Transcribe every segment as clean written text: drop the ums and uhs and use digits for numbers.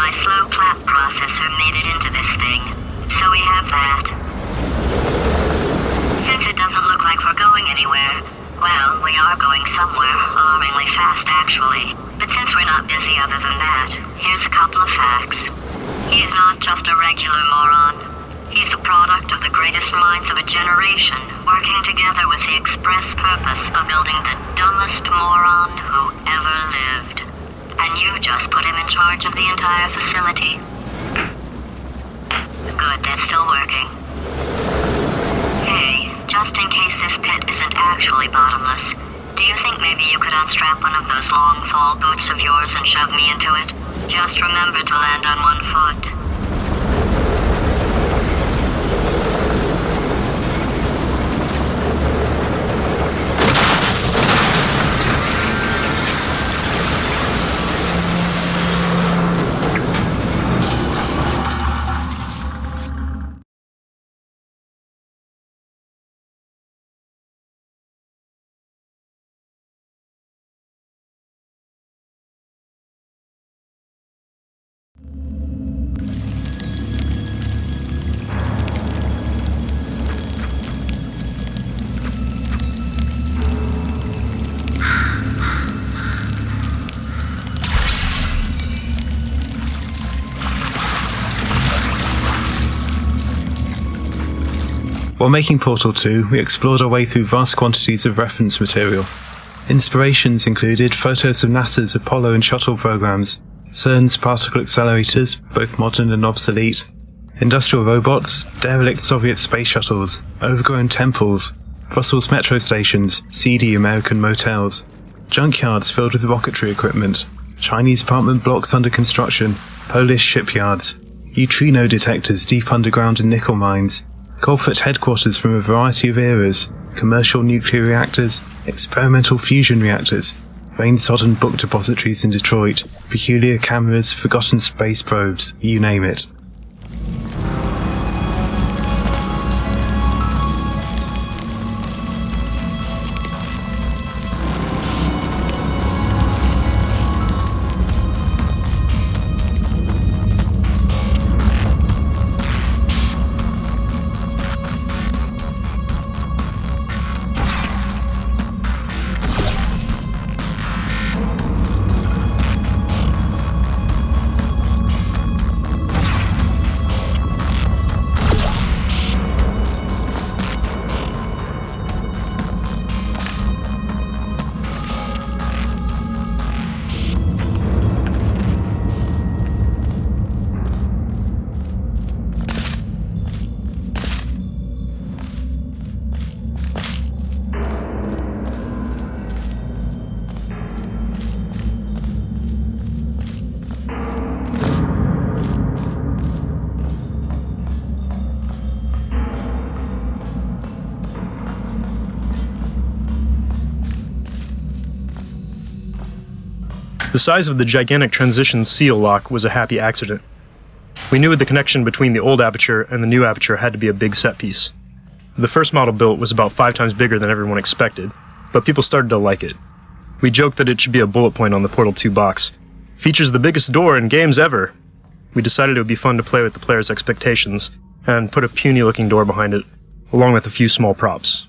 my slow clap processor made it into this thing, so we have that. Since it doesn't look like we're going anywhere, well, we are going somewhere, alarmingly fast actually. But since we're not busy other than that, here's a couple of facts. He's not just a regular moron. He's the product of the greatest minds of a generation, working together with the express purpose of building the dumbest moron who ever lived. And you just put him in charge of the entire facility. Good, that's still working. Hey, just in case this pit isn't actually bottomless, do you think maybe you could unstrap one of those long fall boots of yours and shove me into it? Just remember to land on one foot. While making Portal 2, we explored our way through vast quantities of reference material. Inspirations included photos of NASA's Apollo and Shuttle programs, CERN's particle accelerators, both modern and obsolete, industrial robots, derelict Soviet space shuttles, overgrown temples, Brussels metro stations, seedy American motels, junkyards filled with rocketry equipment, Chinese apartment blocks under construction, Polish shipyards, neutrino detectors deep underground in nickel mines, corporate headquarters from a variety of eras, commercial nuclear reactors, experimental fusion reactors, rain-sodden book depositories in Detroit, peculiar cameras, forgotten space probes, you name it. The size of the gigantic transition seal lock was a happy accident. We knew the connection between the old aperture and the new aperture had to be a big set piece. The first model built was about 5 times bigger than everyone expected, but people started to like it. We joked that it should be a bullet point on the Portal 2 box. Features the biggest door in games ever. We decided it would be fun to play with the player's expectations, and put a puny-looking door behind it, along with a few small props.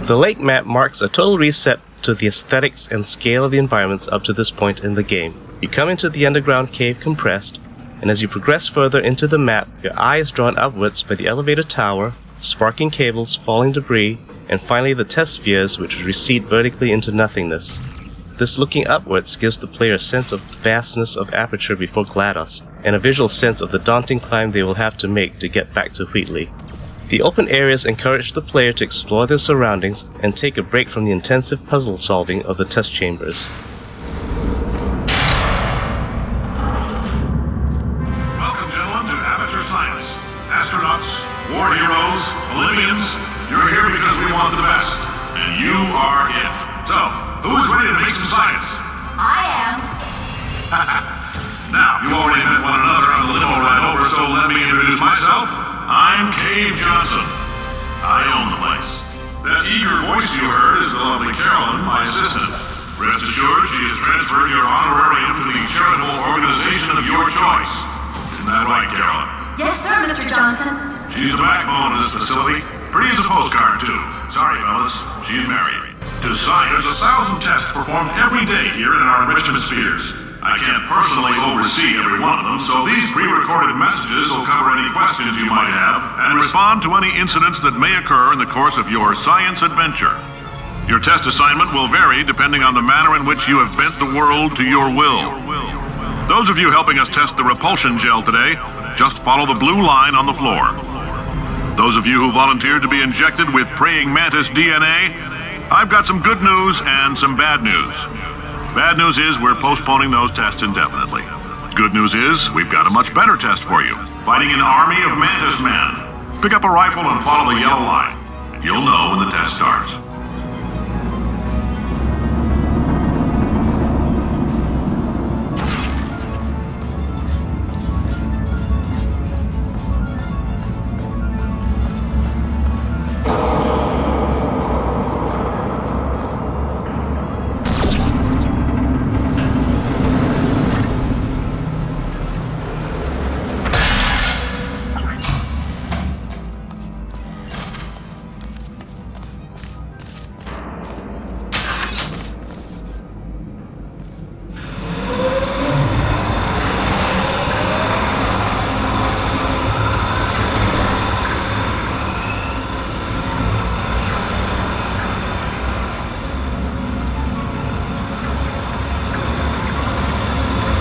The lake map marks a total reset to the aesthetics and scale of the environments up to this point in the game. You come into the underground cave compressed, and as you progress further into the map, your eye is drawn upwards by the elevator tower, sparking cables, falling debris, and finally the test spheres which recede vertically into nothingness. This looking upwards gives the player a sense of the vastness of aperture before GLaDOS, and a visual sense of the daunting climb they will have to make to get back to Wheatley. The open areas encourage the player to explore their surroundings and take a break from the intensive puzzle solving of the test chambers. Welcome, gentlemen, to Amateur Science. Astronauts, war heroes, Olympians, you're here because we want the best, and you are it. So, who is ready to make some science? I am. Now, you already met one another on the limo ride over, so let me introduce myself. I'm Cave Johnson. I own the place. That eager voice you heard is the lovely Carolyn, my assistant. Rest assured, she has transferred your honorarium to the charitable organization of your choice. Isn't that right, Carolyn? Yes, sir, Mr. Johnson. She's the backbone of this facility. Pretty as a postcard, too. Sorry, fellas. She's married. To science, 1,000 tests performed every day here in our enrichment spheres. I can't personally oversee every one of them, so these pre-recorded messages will cover any questions you might have and respond to any incidents that may occur in the course of your science adventure. Your test assignment will vary depending on the manner in which you have bent the world to your will. Those of you helping us test the repulsion gel today, just follow the blue line on the floor. Those of you who volunteered to be injected with praying mantis DNA, I've got some good news and some bad news. Bad news is we're postponing those tests indefinitely. Good news is we've got a much better test for you. Fighting an army of mantis men. Pick up a rifle and follow the yellow line. You'll know when the test starts.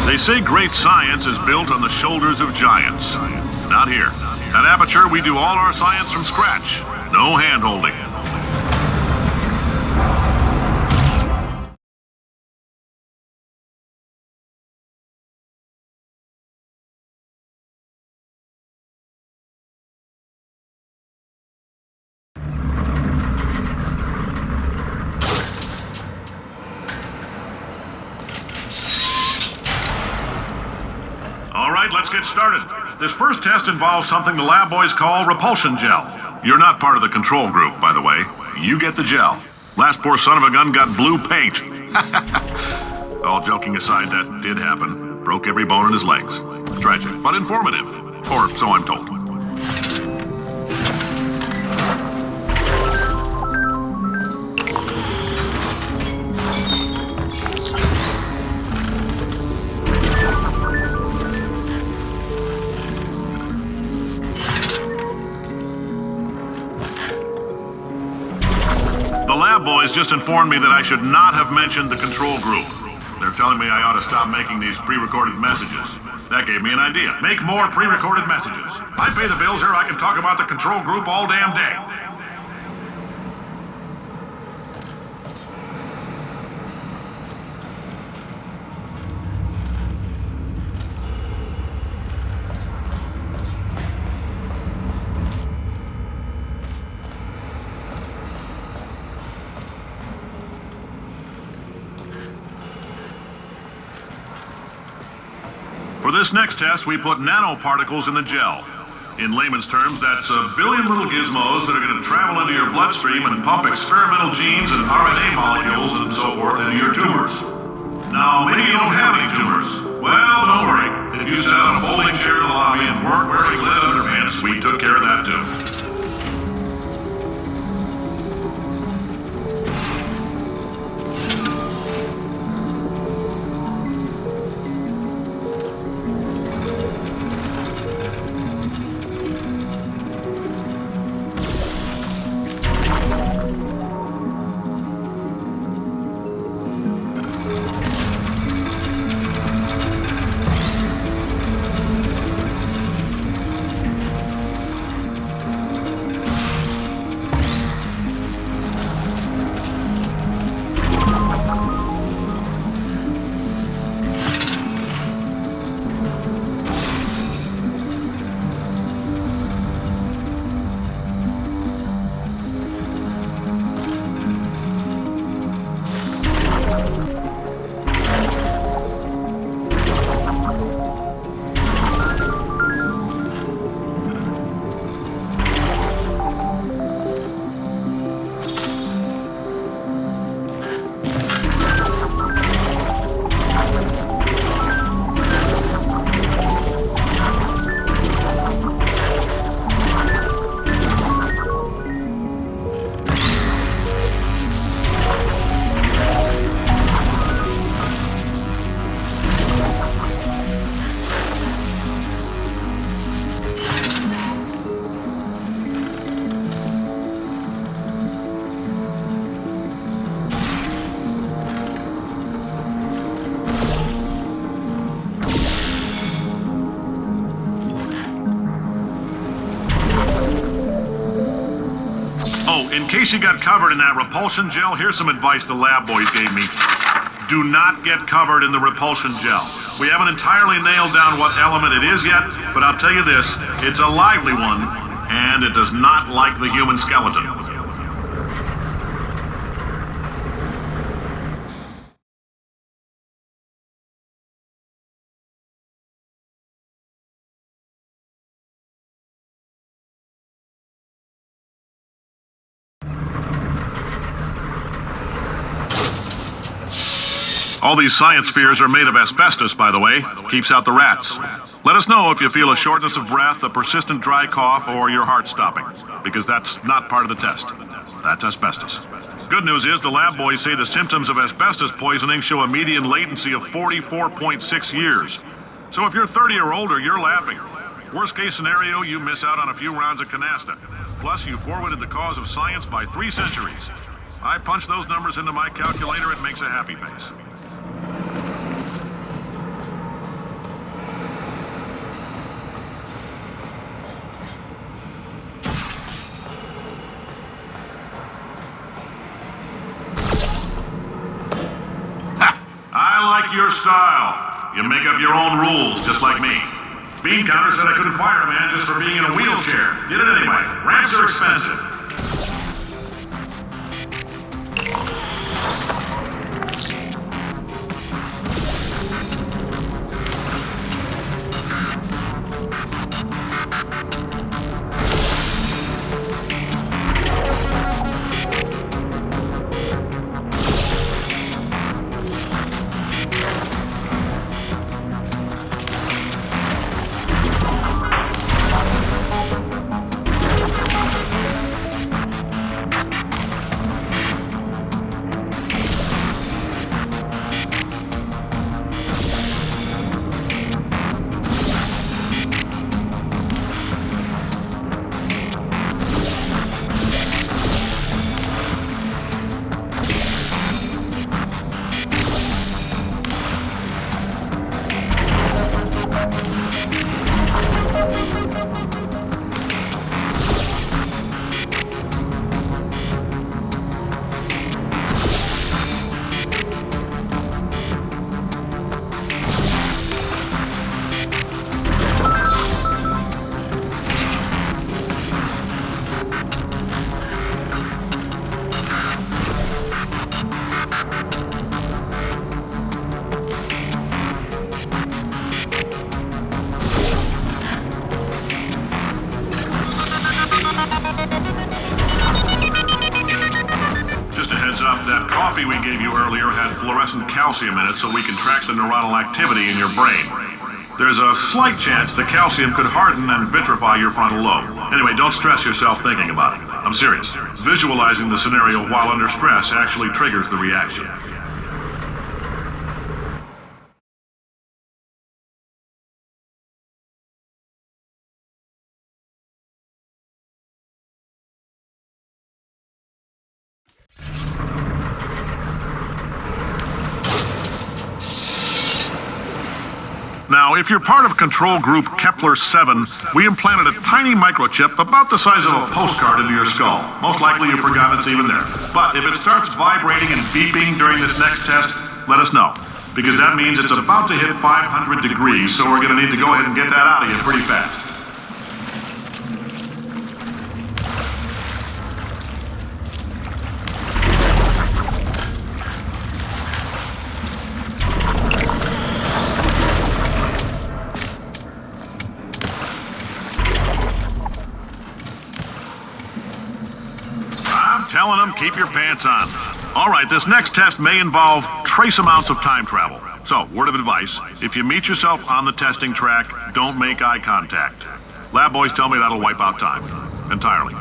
They say great science is built on the shoulders of giants. Not here. At Aperture, we do all our science from scratch. No hand-holding. Let's get started. This first test involves something the lab boys call repulsion gel. You're not part of the control group, by the way. You get the gel. Last poor son of a gun got blue paint. All joking aside, that did happen. Broke every bone in his legs. Tragic, but informative. Or so I'm told. Boys just informed me that I should not have mentioned the control group. They're telling me I ought to stop making these pre-recorded messages. That gave me an idea. Make more pre-recorded messages. I pay the bills here, I can talk about the control group all damn day. For this next test, we put nanoparticles in the gel. In layman's terms, that's a billion little gizmos that are going to travel into your bloodstream and pump experimental genes and RNA molecules and so forth into your tumors. Now, maybe you don't have any tumors. Well, don't worry. If you sat on a folding chair in the lobby and weren't wearing lead underpants, we took care of that too. Oh, in case you got covered in that repulsion gel, here's some advice the lab boys gave me. Do not get covered in the repulsion gel. We haven't entirely nailed down what element it is yet, but I'll tell you this, it's a lively one, and it does not like the human skeleton. All these science spheres are made of asbestos, by the way. Keeps out the rats. Let us know if you feel a shortness of breath, a persistent dry cough, or your heart stopping, because that's not part of the test. That's asbestos. Good news is the lab boys say the symptoms of asbestos poisoning show a median latency of 44.6 years. So if you're 30 or older, you're laughing. Worst case scenario, you miss out on a few rounds of canasta. Plus, you forwarded the cause of science by 3 centuries. I punch those numbers into my calculator, it makes a happy face. I like your style. You make up your own rules, just like me. Bean Counter said I couldn't fire a man just for being in a wheelchair. Did it anyway. Ramps are expensive. That coffee we gave you earlier had fluorescent calcium in it so we can track the neuronal activity in your brain. There's a slight chance the calcium could harden and vitrify your frontal lobe. Anyway, don't stress yourself thinking about it. I'm serious. Visualizing the scenario while under stress actually triggers the reaction. Now, if you're part of control group Kepler-7, we implanted a tiny microchip about the size of a postcard into your skull. Most likely you forgot it's even there. But if it starts vibrating and beeping during this next test, let us know. Because that means it's about to hit 500 degrees, so we're going to need to go ahead and get that out of you pretty fast. Telling them, keep your pants on. All right, this next test may involve trace amounts of time travel. So, word of advice, if you meet yourself on the testing track, don't make eye contact. Lab boys tell me that'll wipe out time. Entirely.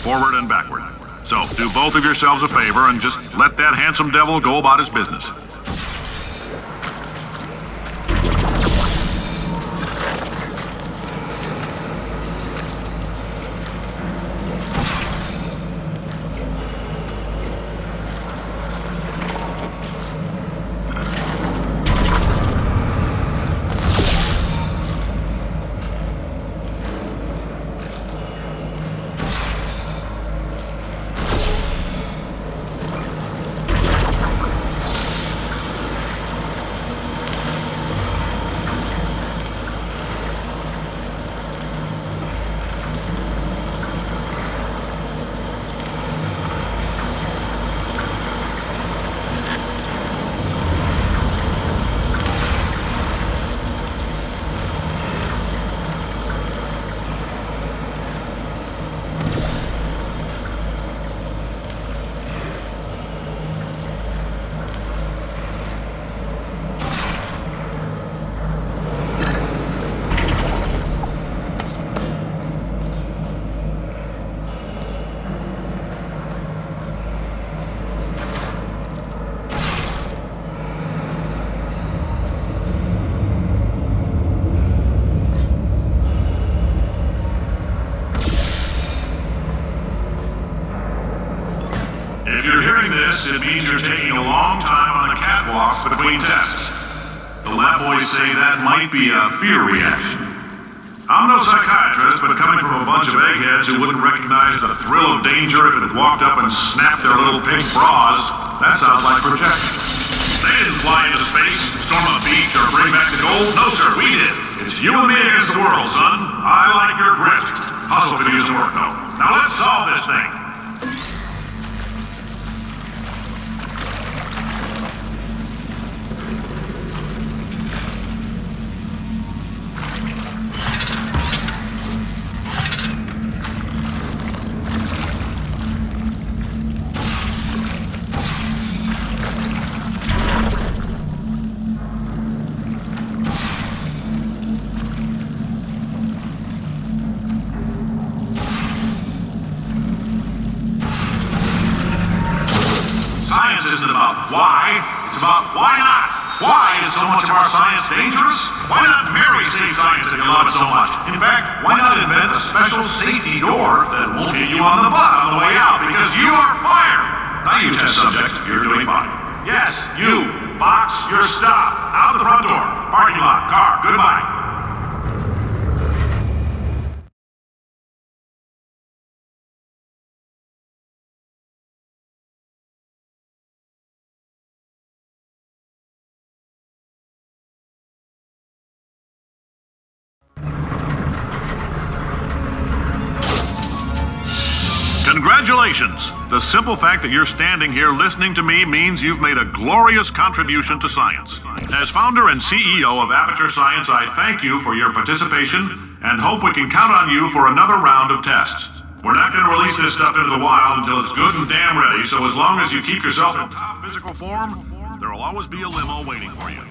Forward and backward. So, do both of yourselves a favor and just let that handsome devil go about his business. this, it means you're taking a long time on the catwalks between tests. The lab boys say that might be a fear reaction. I'm no psychiatrist, but coming from a bunch of eggheads who wouldn't recognize the thrill of danger if it had walked up and snapped their little pink bras, that sounds like projection. They didn't fly into space, storm a beach, or bring back the gold. No, sir, we did. It's you and me against the world, son. I like your grit. Hustle could use some work, though. Now let's solve this thing. Science isn't about why, it's about why not. Why is so much of our science dangerous? Why not marry safe science if you love it so much? In fact, why not invent a special safety door that won't hit you on the butt on the way out because you are fired? Now you test subject, you're doing fine. Yes, you, box your stuff, out the front door, parking lot, car, goodbye. Congratulations! The simple fact that you're standing here listening to me means you've made a glorious contribution to science. As founder and CEO of Aperture Science, I thank you for your participation and hope we can count on you for another round of tests. We're not going to release this stuff into the wild until it's good and damn ready, so as long as you keep yourself in top physical form, there will always be a limo waiting for you.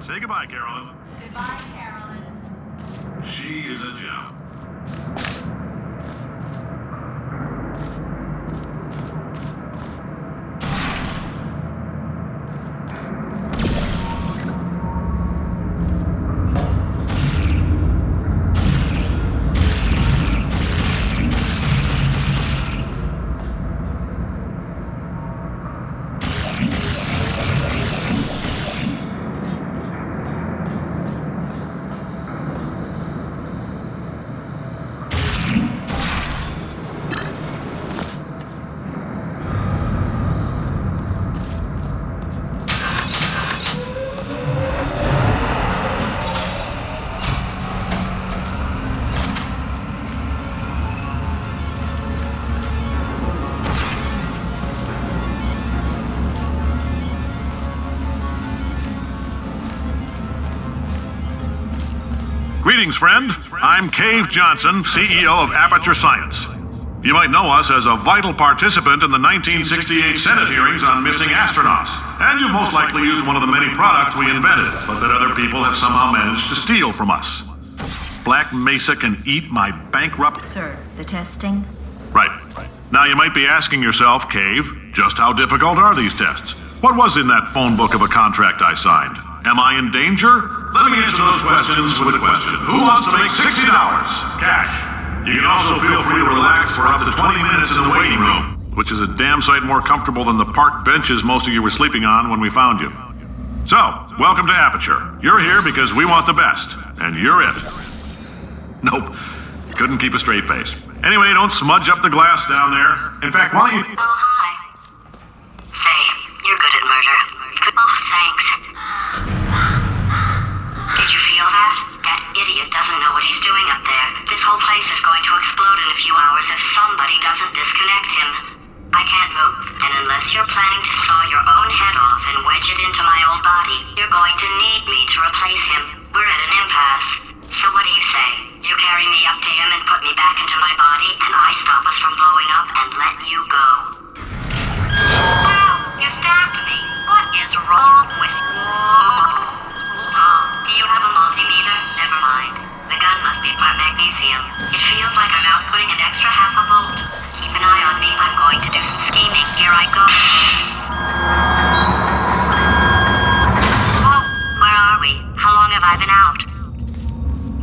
Say goodbye, Carolyn. Goodbye, Carolyn. She is a gem. Greetings, friend. I'm Cave Johnson, CEO of Aperture Science. You might know us as a vital participant in the 1968 Senate hearings on missing astronauts, and you've most likely used one of the many products we invented, but that other people have somehow managed to steal from us. Black Mesa can eat my bankrupt... Sir, the testing? Right. Now you might be asking yourself, Cave, just how difficult are these tests? What was in that phone book of a contract I signed? Am I in danger? Let me answer those questions with a question. Who wants to make $60? Cash. You can also feel free to relax for up to 20 minutes in the waiting room, which is a damn sight more comfortable than the park benches most of you were sleeping on when we found you. So, welcome to Aperture. You're here because we want the best, and you're it. Nope. Couldn't keep a straight face. Anyway, don't smudge up the glass down there. In fact, why don't you... Oh, hi. Say, you're good at murder. Oh, thanks. Did you feel that? That idiot doesn't know what he's doing up there. This whole place is going to explode in a few hours if somebody doesn't disconnect him. I can't move, and unless you're planning to saw your own head off and wedge it into my old body, you're going to need me to replace him. We're at an impasse. So what do you say? You carry me up to him and put me back into my body, and I stop us from blowing up and let you go. Wow, you stabbed me. What is wrong with you? Oh, do you have a multimeter? Never mind. The gun must be part magnesium. It feels like I'm outputting an extra half a volt. Keep an eye on me. I'm going to do some scheming. Here I go. Oh, where are we? How long have I been out?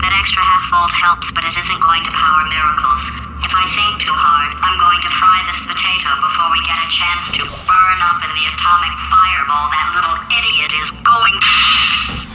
That extra half volt helps, but it isn't going to power miracles. If If I think too hard, I'm going to fry this potato before we get a chance to burn up in the atomic fireball that little idiot is going...